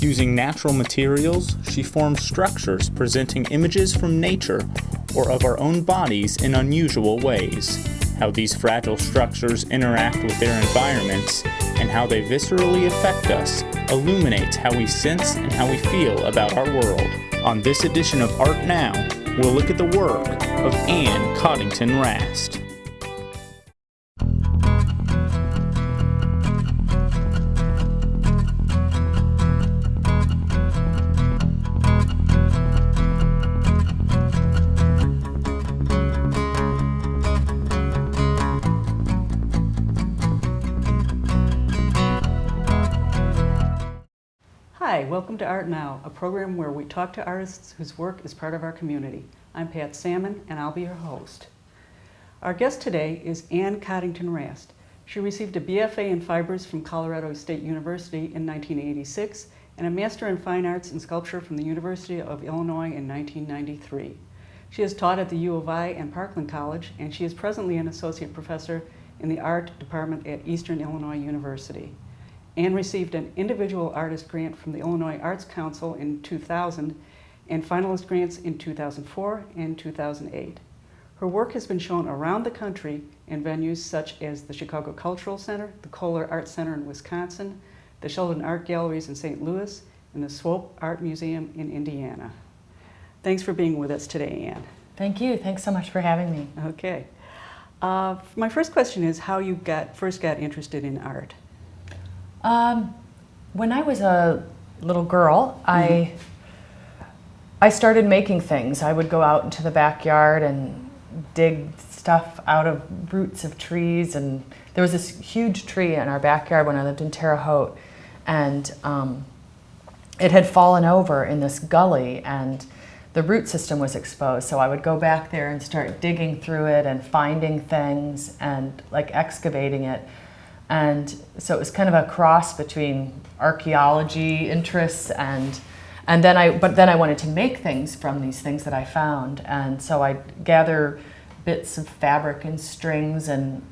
Using natural materials, she forms structures presenting images from nature or of our own bodies in unusual ways. How these fragile structures interact with their environments and how they viscerally affect us illuminates how we sense and how we feel about our world. On this edition of Art Now, we'll look at the work of Ann Coddington Rast. Hi, welcome to Art Now, a program where we talk to artists whose work is part of our community. I'm Pat Salmon, and I'll be your host. Our guest today is Ann Coddington Rast. She received a BFA in Fibers from Colorado State University in 1986 and a Master in Fine Arts and Sculpture from the University of Illinois in 1993. She has taught at the U of I and Parkland College, and she is presently an associate professor in the art department at Eastern Illinois University. Ann received an individual artist grant from the Illinois Arts Council in 2000 and finalist grants in 2004 and 2008. Her work has been shown around the country in venues such as the Chicago Cultural Center, the Kohler Art Center in Wisconsin, the Sheldon Art Galleries in St. Louis, and the Swope Art Museum in Indiana. Thanks for being with us today, Ann. Thank you. Thanks so much for having me. Okay. My first question is how you first got interested in art. When I was a little girl, I started making things. I would go out into the backyard and dig stuff out of roots of trees, and there was this huge tree in our backyard when I lived in Terre Haute, and it had fallen over in this gully, and the root system was exposed. So I would go back there and start digging through it and finding things and like excavating it. And so it was kind of a cross between archaeology interests but then I wanted to make things from these things that I found. And so I'd gather bits of fabric and strings and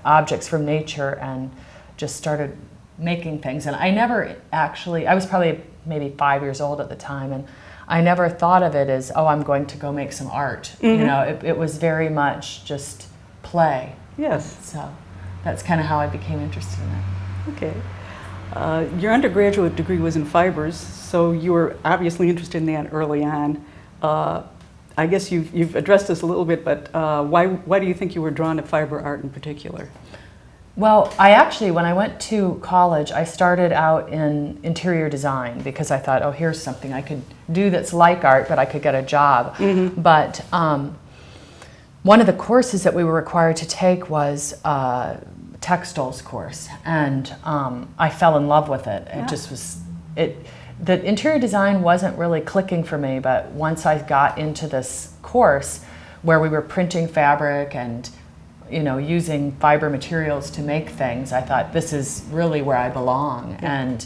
objects from nature and just started making things. And I was probably maybe 5 years old at the time, and I never thought of it as, oh, I'm going to go make some art. Mm-hmm. It was very much just play. Yes. So that's kind of how I became interested in it. Okay. Your undergraduate degree was in fibers, so you were obviously interested in that early on. I guess you've addressed this a little bit, but why do you think you were drawn to fiber art in particular? Well, when I went to college, I started out in interior design because I thought, oh, here's something I could do that's like art, but I could get a job. Mm-hmm. But one of the courses that we were required to take was a textiles course, and I fell in love with it. Yeah. It just was, the interior design wasn't really clicking for me, but once I got into this course where we were printing fabric and using fiber materials to make things, I thought this is really where I belong. Yeah. And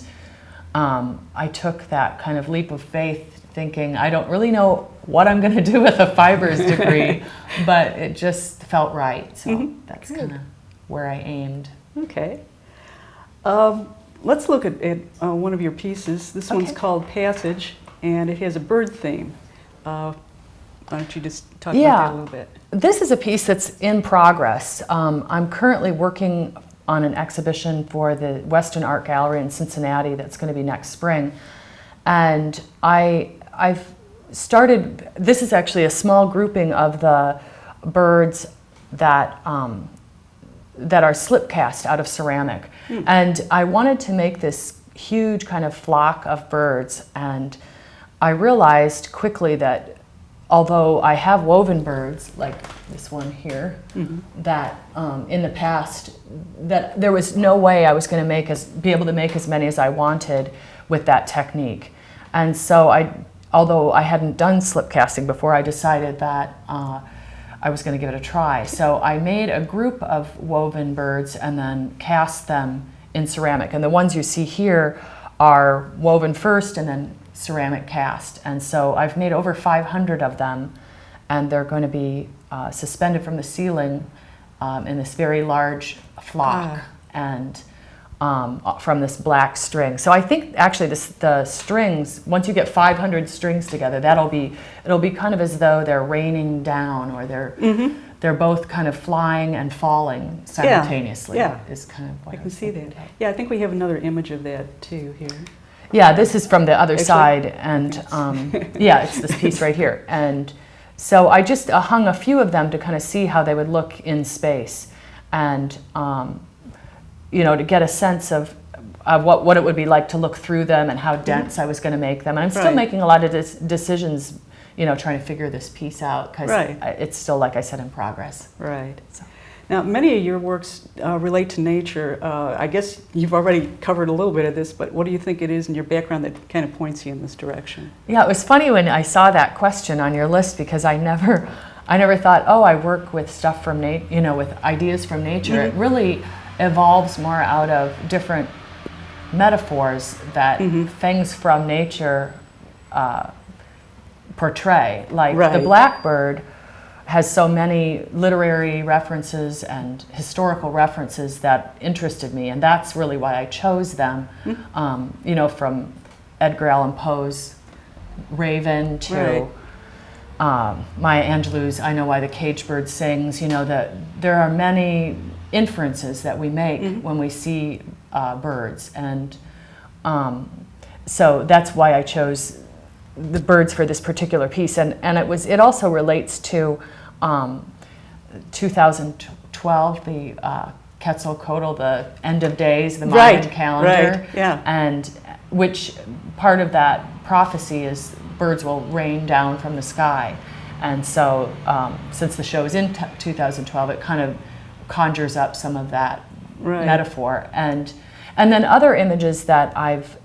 I took that kind of leap of faith thinking, I don't really know what I'm going to do with a fibers degree, but it just felt right. So that's kind of where I aimed. Okay. Let's look at one of your pieces. This one's called Passage, and it has a bird theme. Why don't you just talk about that a little bit? This is a piece that's in progress. I'm currently working on an exhibition for the Western Art Gallery in Cincinnati that's going to be next spring. And I've started, this is actually a small grouping of the birds that are slip cast out of ceramic. And I wanted to make this huge kind of flock of birds, and I realized quickly that although I have woven birds, like this one here, that in the past, that there was no way I was going to be able to make as many as I wanted with that technique. And so although I hadn't done slip casting before, I decided that I was going to give it a try. So I made a group of woven birds and then cast them in ceramic. And the ones you see here are woven first and then ceramic cast. And so I've made over 500 of them, and they're going to be suspended from the ceiling in this very large flock. And from this black string. So I think actually the strings, once you get 500 strings together, it'll be kind of as though they're raining down, or they're both kind of flying and falling simultaneously. Yeah. Is kind of what I can see that. Yeah, I think we have another image of that too here. Yeah, this is from the other Actually, side, and yeah, it's this piece right here. And so I just hung a few of them to kind of see how they would look in space, and you know, to get a sense of what it would be like to look through them and how dense I was going to make them. And I'm still making a lot of decisions, you know, trying to figure this piece out, because it's still, like I said, in progress. Right. So. Now, many of your works relate to nature. I guess you've already covered a little bit of this, but what do you think it is in your background that kind of points you in this direction? Yeah, it was funny when I saw that question on your list, because I never thought, oh, I work with stuff from you know, with ideas from nature. It really evolves more out of different metaphors that things from nature portray. Like the blackbird has so many literary references and historical references that interested me, and that's really why I chose them. You know, from Edgar Allan Poe's Raven to Maya Angelou's I Know Why the Caged Bird Sings. You know, that there are many inferences that we make when we see birds, and so that's why I chose the birds for this particular piece. And it also relates to 2012, the Quetzalcoatl, the end of days, the Mayan calendar, and which part of that prophecy is birds will rain down from the sky. And so since the show is in 2012, it kind of conjures up some of that metaphor. And then other images that I've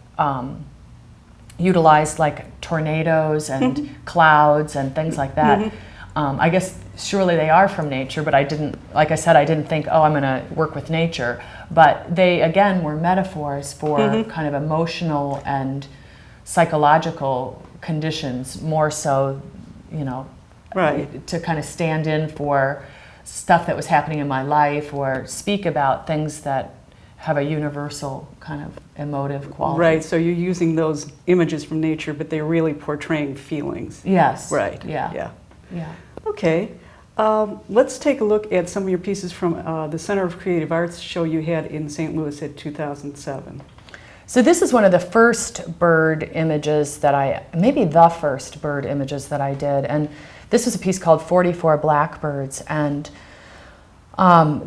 utilized, like tornadoes and clouds and things like that. I guess surely they are from nature, but I didn't, like I said, I didn't think, oh, I'm going to work with nature. But they, again, were metaphors for kind of emotional and psychological conditions, more so, you know, to kind of stand in for stuff that was happening in my life, or speak about things that have a universal kind of emotive quality. Right, so you're using those images from nature, but they're really portraying feelings. Yes. Right. Yeah. Okay. Let's take a look at some of your pieces from the Center of Creative Arts show you had in St. Louis at 2007. So this is one of the first bird images that maybe the first bird images that I did. And this was a piece called 44 Blackbirds. And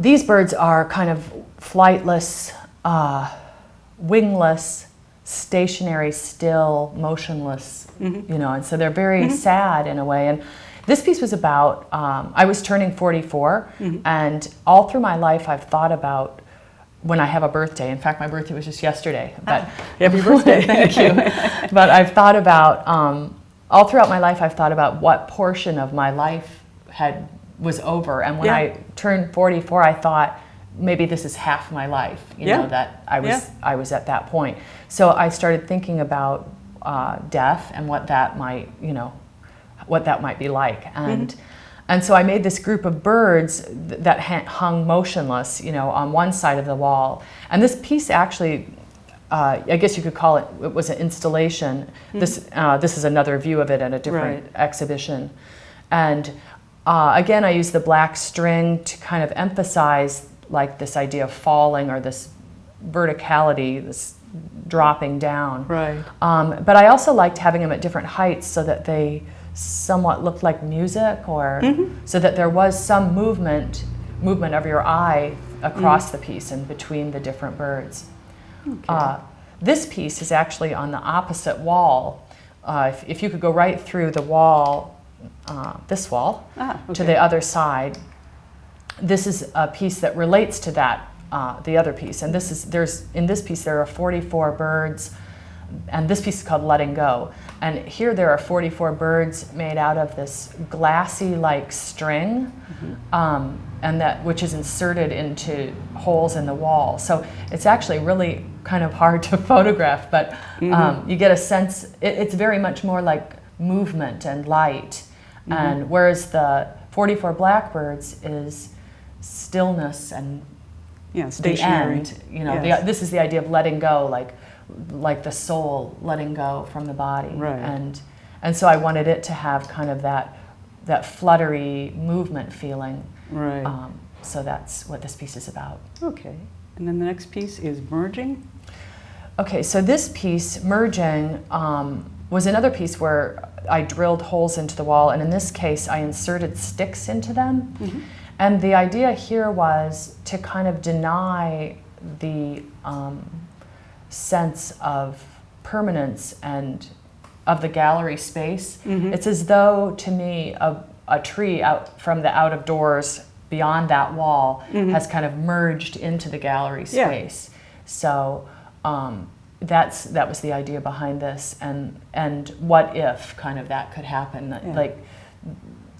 these birds are kind of flightless, wingless, stationary, still, motionless, you know, and so they're very sad in a way. And this piece was about, I was turning 44, and all through my life I've thought about when I have a birthday. In fact, my birthday was just yesterday. But happy birthday. Thank you. But I've thought about, all throughout my life, I've thought about what portion of my life was over. And when I turned 44, I thought, maybe this is half my life, you know, that I was at that point. So I started thinking about death and what that might, you know, what that might be like. And so I made this group of birds that hung motionless, you know, on one side of the wall. And this piece actually, I guess you could call it was an installation. This is another view of it at a different exhibition. And again, I used the black string to kind of emphasize like this idea of falling, or this verticality, this dropping down. But I also liked having them at different heights so that they somewhat looked like music, or so that there was some movement of your eye across the piece and between the different birds. This piece is actually on the opposite wall. If you could go right through the wall, this wall, to the other side, this is a piece that relates to that, the other piece. And in this piece there are 44 birds, and this piece is called Letting Go. And here there are 44 birds made out of this glassy-like string, and which is inserted into holes in the wall. So it's actually really kind of hard to photograph, but you get a sense, it's very much more like movement and light. And whereas the 44 Blackbirds is stillness and, Yeah, the stationary. end. You know, Yes. this is the idea of letting go, like the soul letting go from the body. Right. And so I wanted it to have kind of that fluttery movement feeling. Right. So that's what this piece is about. Okay. And then the next piece is merging. Okay, so this piece, merging, was another piece where I drilled holes into the wall, and in this case I inserted sticks into them. Mm-hmm. And the idea here was to kind of deny the sense of permanence and of the gallery space. Mm-hmm. It's as though, to me, a tree out from the out of doors beyond that wall mm-hmm. has kind of merged into the gallery space. Yeah. So that was the idea behind this, and what if kind of that could happen, like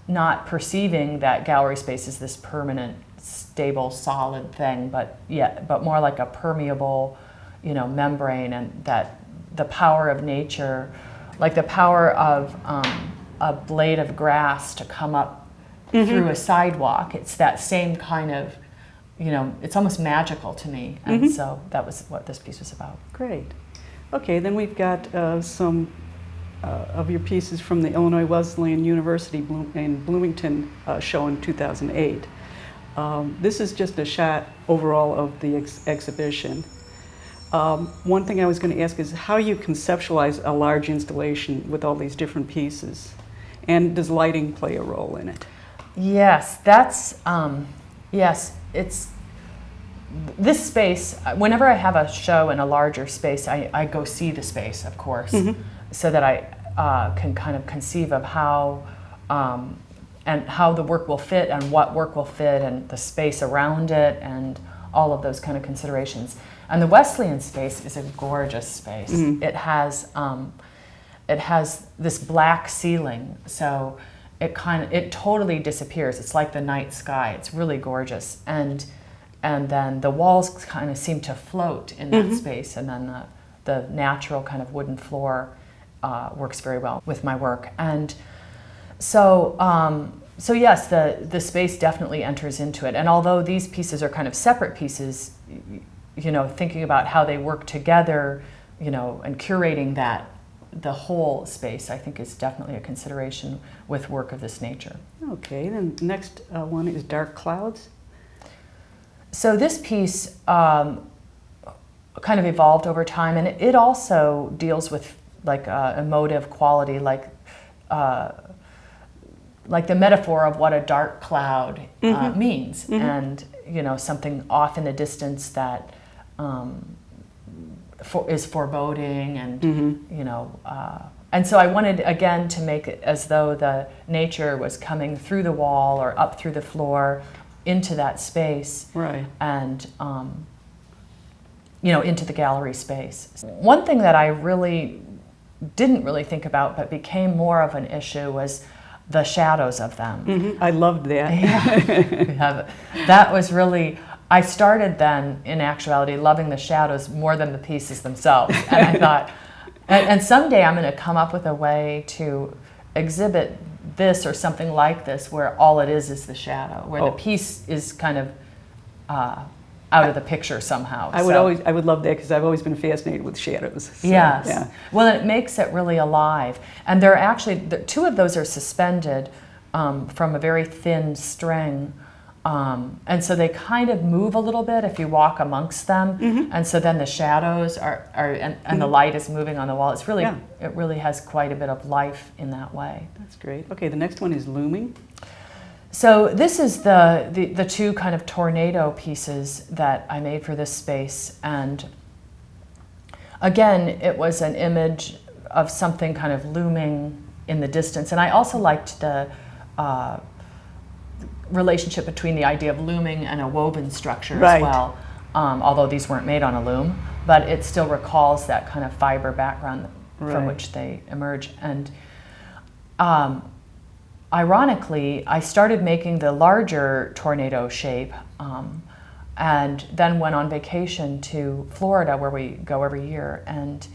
not perceiving that gallery space is this permanent, stable, solid thing, but more like a permeable, membrane, and that the power of nature, like the power of a blade of grass to come up mm-hmm. through a sidewalk. It's that same kind of, it's almost magical to me. And mm-hmm. so that was what this piece was about. Great. Okay, then we've got some of your pieces from the Illinois Wesleyan University in Bloomington show in 2008. This is just a shot overall of the exhibition. One thing I was going to ask is how you conceptualize a large installation with all these different pieces, and does lighting play a role in it? Yes, it's this space. Whenever I have a show in a larger space, I go see the space, of course, mm-hmm. so that I can kind of conceive of how and how the work will fit and what work will fit and the space around it and all of those kind of considerations. And the Wesleyan space is a gorgeous space. Mm-hmm. It has this black ceiling, so it totally disappears. It's like the night sky. It's really gorgeous, and then the walls kind of seem to float in that mm-hmm. space, and then the natural kind of wooden floor works very well with my work. And so yes, the space definitely enters into it. And although these pieces are kind of separate pieces, thinking about how they work together, and curating the whole space, I think is definitely a consideration with work of this nature. Okay, then the next one is Dark Clouds. So this piece kind of evolved over time, and it also deals with like emotive quality, like the metaphor of what a dark cloud mm-hmm. means, mm-hmm. and something off in the distance that is foreboding, and mm-hmm. And so I wanted again to make it as though the nature was coming through the wall or up through the floor into that space, right, and into the gallery space. One thing that I really didn't really think about but became more of an issue was the shadows of them. Mm-hmm. I loved that. Yeah. That was really, I started then, in actuality, loving the shadows more than the pieces themselves. And I thought, and someday I'm going to come up with a way to exhibit this or something like this where all it is the shadow, where the piece is kind of out of the picture somehow. I would love that, because I've always been fascinated with shadows. So, yes. Yeah. Well, it makes it really alive. And there are actually, two of those are suspended from a very thin string. And so they kind of move a little bit if you walk amongst them. Mm-hmm. And so then the shadows are and mm-hmm. the light is moving on the wall. It's really, It really has quite a bit of life in that way. That's great. Okay, the next one is Looming. So this is the two kind of tornado pieces that I made for this space. And again, it was an image of something kind of looming in the distance. And I also liked the relationship between the idea of looming and a woven structure right. as well, although these weren't made on a loom, but it still recalls that kind of fiber background right. from which they emerge. And ironically, I started making the larger tornado shape and then went on vacation to Florida, where we go every year. And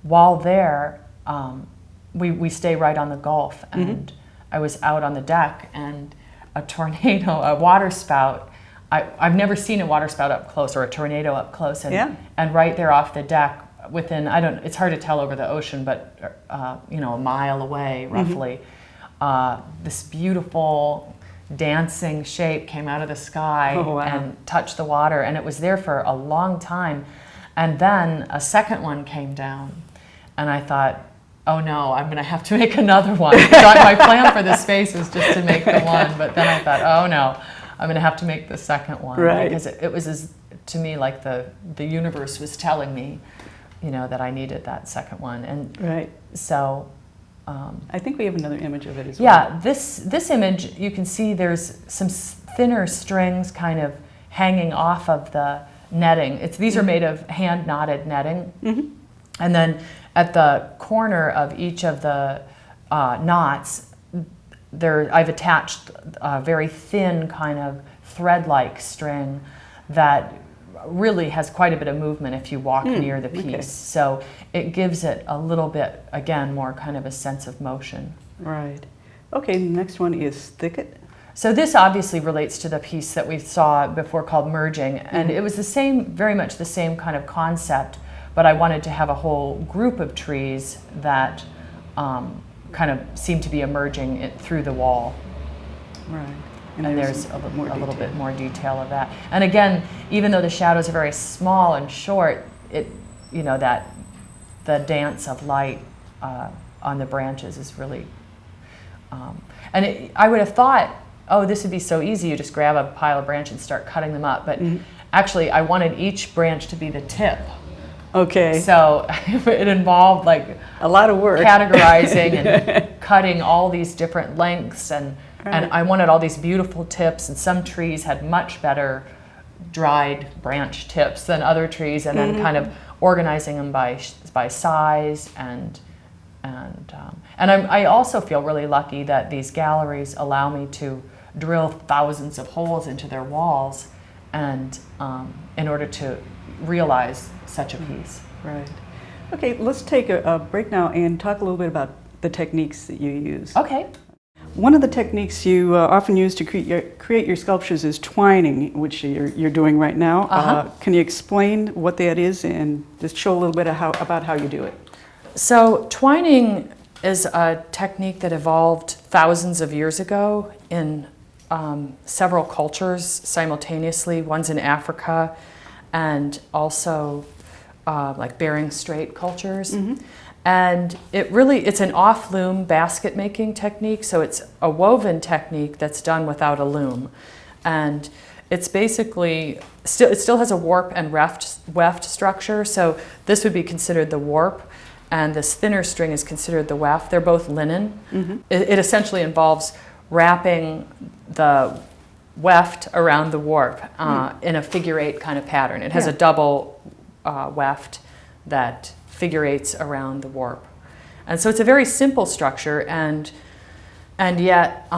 while there, we stay right on the Gulf, and mm-hmm. I was out on the deck, and a tornado, a water spout, I've never seen a waterspout up close or a tornado up close, and Yeah. and right there off the deck, within, it's hard to tell over the ocean, but you know, a mile away roughly, this beautiful dancing shape came out of the sky and touched the water, and it was there for a long time. And then a second one came down, and I thought, oh no, I'm going to have to make another one. My plan for this space was just to make the one, but then I thought, oh no, I'm going to have to make the second one. Right. Because it was, to me, like the universe was telling me, you know, that I needed that second one. And right. so I think we have another image of it as well. yeah, this image, you can see there's some thinner strings kind of hanging off of the netting. These are made of hand knotted netting. And then at the corner of each of the knots, I've attached a very thin kind of thread-like string that really has quite a bit of movement if you walk near the piece. Okay. So it gives it a little bit, again, more kind of a sense of motion. Right. Okay, the next one is thicket. So this obviously relates to the piece that we saw before called merging, and it was the same, very much the same kind of concept, but I wanted to have a whole group of trees that kind of seemed to be emerging through the wall. Right. And there's a little bit more detail of that. And again, even though the shadows are very small and short, you know, that the dance of light on the branches is really, I would have thought, oh, this would be so easy. You just grab a pile of branches and start cutting them up. But actually, I wanted each branch to be the tip. Okay. So it involved like a lot of work. Categorizing and cutting all these different lengths, and I wanted all these beautiful tips, and some trees had much better dried branch tips than other trees, and then kind of organizing them by size and I also feel really lucky that these galleries allow me to drill thousands of holes into their walls, and in order to realize such a piece. Right. Okay, let's take a break now and talk a little bit about the techniques that you use. Okay. One of the techniques you often use to create your sculptures is twining, which you're doing right now. Can you explain what that is and just show a little bit about how you do it? So twining is a technique that evolved thousands of years ago in several cultures simultaneously. One's in Africa, and also like Bering Strait cultures. And it's an off-loom basket making technique, so it's a woven technique that's done without a loom. And it's basically, it still has a warp and weft structure, so this would be considered the warp, and this thinner string is considered the weft. They're both linen. It essentially involves wrapping the weft around the warp in a figure-8 kind of pattern. It has a double weft that figure-8s around the warp. And so it's a very simple structure, and yet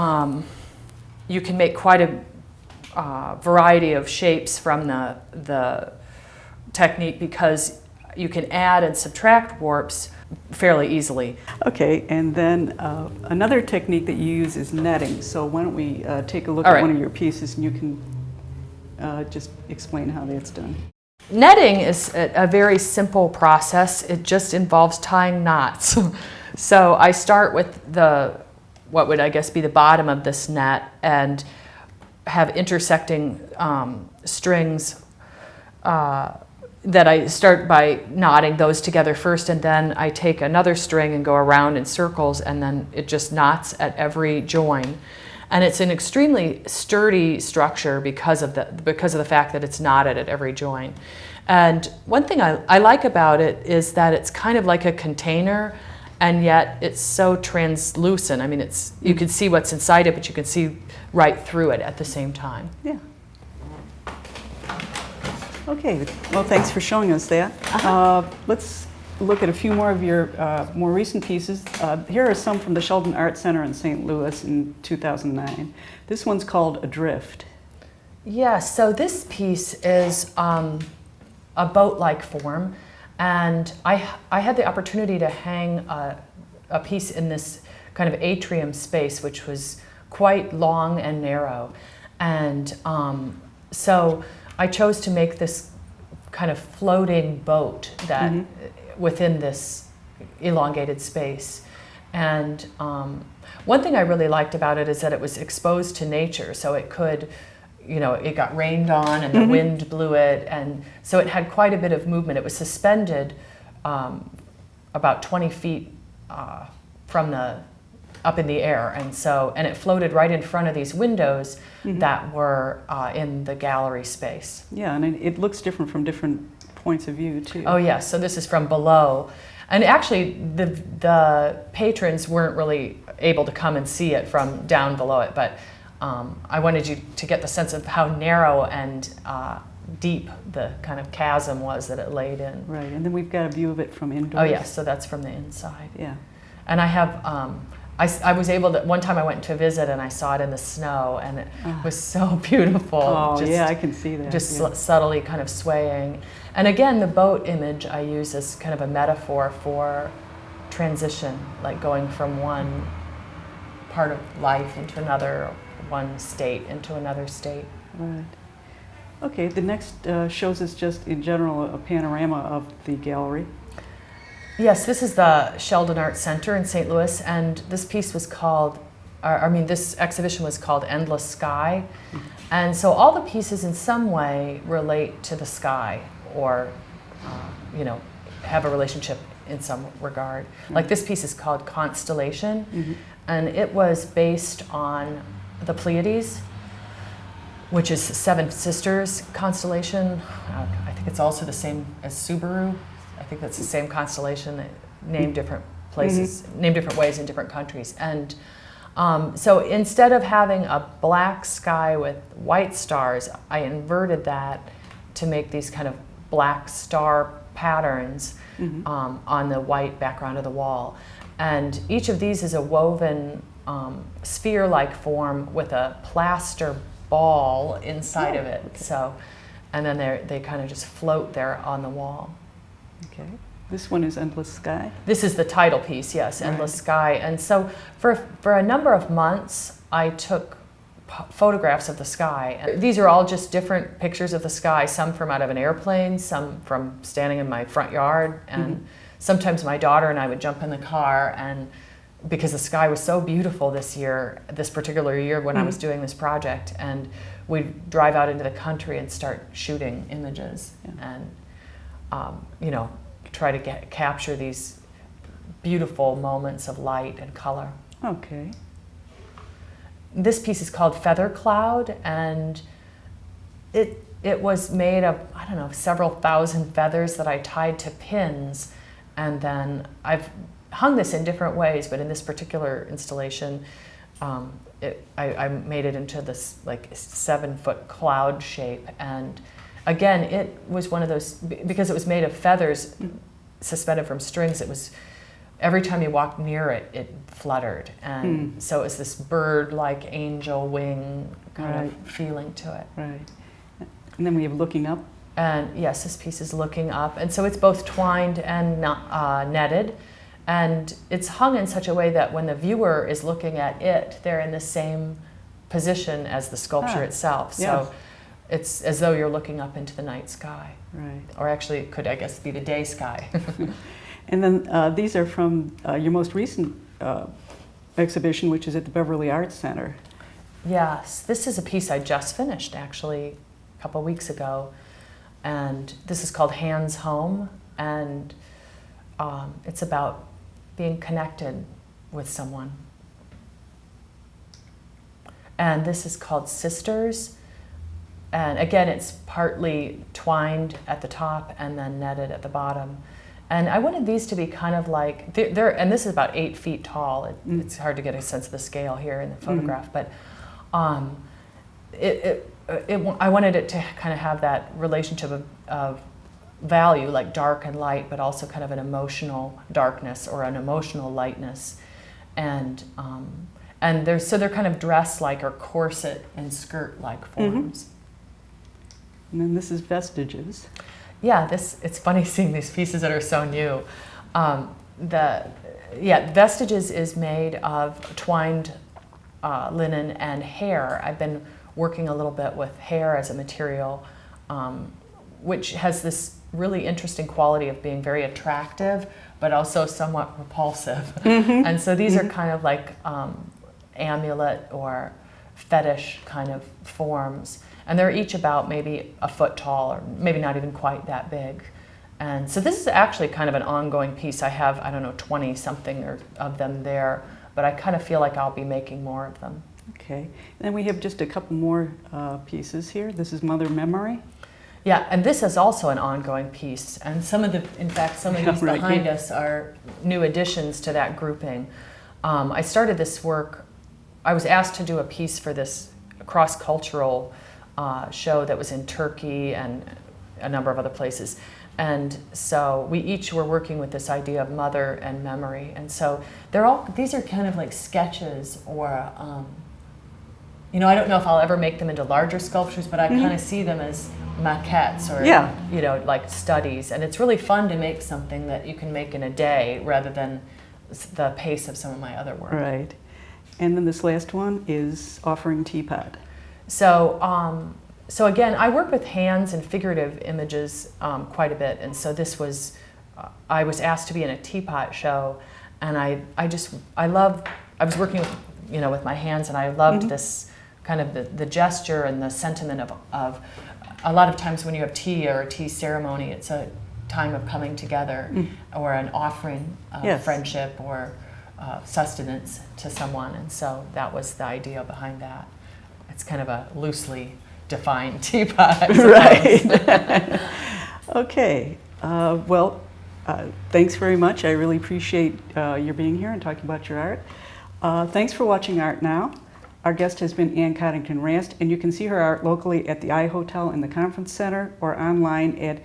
you can make quite a variety of shapes from the technique, because you can add and subtract warps fairly easily. Okay, and then another technique that you use is netting. So why don't we take a look at one of your pieces, and you can just explain how that's done. Netting is a very simple process. It just involves tying knots. So I start with what would I guess be the bottom of this net, and have intersecting strings that I start by knotting those together first, and then I take another string and go around in circles, and then it just knots at every join. And it's an extremely sturdy structure because of the fact that it's knotted at every join. And one thing I like about it is that it's kind of like a container, and yet it's so translucent. I mean, you can see what's inside it, but you can see right through it at the same time. Yeah. Okay, well, thanks for showing us that. Let's look at a few more of your more recent pieces. Here are some from the Sheldon Art Center in St. Louis in 2009. This one's called Adrift. Yeah, so this piece is a boat-like form, and I had the opportunity to hang a piece in this kind of atrium space, which was quite long and narrow, and So I chose to make this kind of floating boat that within this elongated space. And one thing I really liked about it is that it was exposed to nature, so it could, you know, it got rained on and the wind blew it, and so it had quite a bit of movement. It was suspended about 20 feet from up in the air, and it floated right in front of these windows that were in the gallery space. Yeah, and it looks different from different points of view too. Oh yes, so this is from below. And actually, the patrons weren't really able to come and see it from down below it, but I wanted you to get the sense of how narrow and deep the kind of chasm was that it laid in. Right, and then we've got a view of it from indoors. Oh yes, so that's from the inside. Yeah. And I have, I was able to, one time I went to visit and I saw it in the snow, and it was so beautiful. Oh yeah, I can see that. Just subtly kind of swaying. And again, the boat image I use as kind of a metaphor for transition, like going from one part of life into another, one state into another state. Right. Okay, the next shows us just in general a panorama of the gallery. Yes, this is the Sheldon Art Center in St. Louis, and this piece was called, this exhibition was called Endless Sky. And so all the pieces in some way relate to the sky, or, you know, have a relationship in some regard. Like this piece is called Constellation, and it was based on the Pleiades, which is Seven Sisters constellation. I think it's also the same as Subaru. I think that's the same constellation, named different places, named different ways in different countries. And so instead of having a black sky with white stars, I inverted that to make these kind of black star patterns on the white background of the wall. And each of these is a woven sphere-like form with a plaster ball inside of it. Okay. So, and then they kind of just float there on the wall. Okay. This one is Endless Sky. This is the title piece, yes, Endless Sky. And so for a number of months, I took photographs of the sky. And these are all just different pictures of the sky, some from out of an airplane, some from standing in my front yard, and sometimes my daughter and I would jump in the car, and because the sky was so beautiful this particular year when I was doing this project, and we'd drive out into the country and start shooting images and you know, try to capture these beautiful moments of light and color. Okay. This piece is called Feather Cloud, and it was made of, I don't know, several thousand feathers that I tied to pins, and then I've hung this in different ways, but in this particular installation, I made it into this like 7-foot cloud shape. And again, it was one of those, because it was made of feathers suspended from strings, it was, every time you walked near it, it fluttered. And so it was this bird-like angel wing kind of feeling to it. Right. And then we have Looking Up. And yes, this piece is Looking Up. And so it's both twined and netted. And it's hung in such a way that when the viewer is looking at it, they're in the same position as the sculpture itself. So it's as though you're looking up into the night sky. Right. Or actually, it could, I guess, be the day sky. And then these are from your most recent exhibition, which is at the Beverly Arts Center. Yes, this is a piece I just finished, actually, a couple weeks ago. And this is called Hands Home. And it's about being connected with someone. And this is called Sisters. And again, it's partly twined at the top and then netted at the bottom. And I wanted these to be kind of like, and this is about 8 feet tall. It's hard to get a sense of the scale here in the photograph, but I wanted it to kind of have that relationship of value, like dark and light, but also kind of an emotional darkness or an emotional lightness. And they're kind of dress-like or corset and skirt-like forms. And then this is Vestiges. Yeah, it's funny seeing these pieces that are so new. Vestiges is made of twined linen and hair. I've been working a little bit with hair as a material, which has this really interesting quality of being very attractive, but also somewhat repulsive. And so these are kind of like amulet or fetish kind of forms. And they're each about maybe a foot tall, or maybe not even quite that big. And so this is actually kind of an ongoing piece. I have, I don't know, 20 something of them there, but I kind of feel like I'll be making more of them. Okay. Then we have just a couple more pieces here. This is Mother Memory. Yeah, and this is also an ongoing piece. And some of these behind us are new additions to that grouping. I started this work, I was asked to do a piece for this cross-cultural show that was in Turkey and a number of other places. And so we each were working with this idea of mother and memory. And so these are kind of like sketches, or, you know, I don't know if I'll ever make them into larger sculptures, but I kind of see them as maquettes or, you know, like studies. And it's really fun to make something that you can make in a day rather than the pace of some of my other work. Right. And then this last one is Offering Teapot. So again, I work with hands and figurative images quite a bit, and so this was, I was asked to be in a teapot show, and I was working with, you know, with my hands, and I loved this kind of the gesture and the sentiment of a lot of times when you have tea or a tea ceremony, it's a time of coming together or an offering of friendship or sustenance to someone, and so that was the idea behind that. It's kind of a loosely defined teapot. Right. Okay. Thanks very much. I really appreciate your being here and talking about your art. Thanks for watching Art Now. Our guest has been Ann Coddington Rast, and you can see her art locally at the iHotel in the Conference Center or online at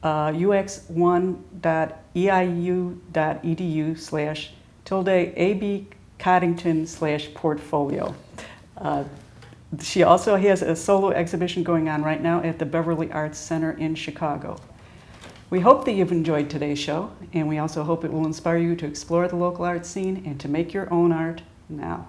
ux1.eiu.edu/abcoddington/portfolio. She also has a solo exhibition going on right now at the Beverly Arts Center in Chicago. We hope that you've enjoyed today's show, and we also hope it will inspire you to explore the local art scene and to make your own art now.